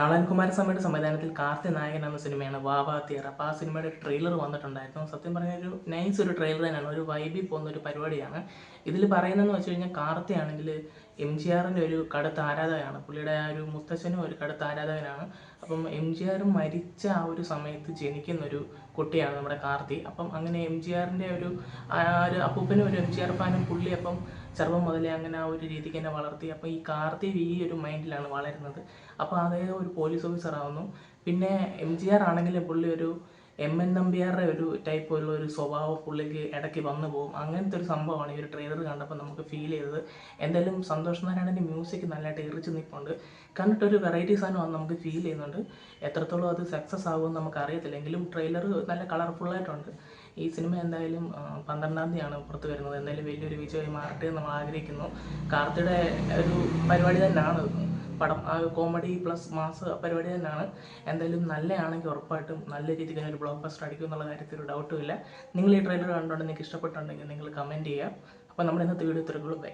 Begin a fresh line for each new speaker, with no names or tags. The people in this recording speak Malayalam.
നളൻ കുമാരസ്വാമിയുടെ സംവിധാനത്തിൽ കാർത്തി നായകൻ എന്ന സിനിമയാണ് വാവാ തിയറ. അപ്പോൾ ആ സിനിമയുടെ ട്രെയിലർ വന്നിട്ടുണ്ടായിരുന്നു. സത്യം പറഞ്ഞ ഒരു നൈസ് ഒരു ട്രെയിലർ തന്നെയാണ്, ഒരു വൈബിൽ പോകുന്ന ഒരു പരിപാടിയാണ്. ഇതിൽ പറയുന്നതെന്ന് വെച്ച് കഴിഞ്ഞാൽ കാർത്തി ആണെങ്കിൽ MGRൻ്റെ ഒരു കടുത്ത ആരാധകനാണ്. പുള്ളിയുടെ ആ ഒരു മുത്തച്ഛനും ഒരു കടുത്ത ആരാധകനാണ്. അപ്പം MGR മരിച്ച ആ ഒരു സമയത്ത് ജനിക്കുന്നൊരു കുട്ടിയാണ് നമ്മുടെ കാർത്തി. അപ്പം അങ്ങനെ MGRൻ്റെ ഒരു അപ്പൂപ്പനും ഒരു MGR ഫാനും പുള്ളി അപ്പം ചെറുപ്പം മുതലേ അങ്ങനെ ആ ഒരു രീതിക്ക് തന്നെ വളർത്തി. അപ്പോൾ ഈ കാർത്തി ഈ ഒരു മൈൻഡിലാണ് വളരുന്നത്. അപ്പോൾ അദ്ദേഹം ഒരു പോലീസ് ഓഫീസർ ആവുന്നു. പിന്നെ MGR ആണെങ്കിൽ പുള്ളി ഒരു MN നമ്പ്യാരുടെ ഒരു ടൈപ്പ് ഉള്ള ഒരു സ്വഭാവം പുള്ളിക്ക് ഇടയ്ക്ക് വന്നു പോകും. അങ്ങനത്തെ ഒരു സംഭവമാണ് ഈ ഒരു ട്രെയിലർ കണ്ടപ്പോൾ നമുക്ക് ഫീൽ ചെയ്തത്. എന്തായാലും സന്തോഷ് നാരായണൻ്റെ മ്യൂസിക് നല്ലതായിട്ട് ഇറിച്ച് നിൽപ്പുണ്ട്. കണ്ടിട്ടൊരു വെറൈറ്റി സാധനമാണ് നമുക്ക് ഫീൽ ചെയ്യുന്നുണ്ട്. എത്രത്തോളം അത് സക്സസ് ആകുമെന്ന് നമുക്ക് അറിയത്തില്ലെങ്കിലും ട്രെയിലർ നല്ല കളർഫുള്ളായിട്ടുണ്ട്. ഈ സിനിമ എന്തായാലും 12-ാം തീയതിയാണ് പുറത്ത് വരുന്നത്. എന്തായാലും വലിയൊരു വിജയമായി മാറട്ടെ എന്ന് നമ്മൾ ആഗ്രഹിക്കുന്നു. കാർത്തിയുടെ ഒരു പരിപാടി തന്നെയാണ് പടം. ആ കോമഡി പ്ലസ് മാസ് പരിപാടി തന്നെയാണ്. എന്തായാലും നല്ലതാണെങ്കിൽ ഉറപ്പായിട്ടും നല്ല രീതിക്ക് തന്നെ ഒരു ബ്ലോക്ക് ബസ്റ്റർ അടിക്കും എന്നുള്ള കാര്യത്തിൽ ഒരു ഡൗട്ടും ഇല്ല. നിങ്ങൾ ഈ ട്രെയിലർ കണ്ടുകൊണ്ട് നിങ്ങൾക്ക് ഇഷ്ടപ്പെട്ടുണ്ടെങ്കിൽ നിങ്ങൾ കമൻറ്റ് ചെയ്യുക. അപ്പോൾ നമ്മുടെ ഇന്നത്തെ വീഡിയോ ഇത്രയുള്ളൂ. ബൈ.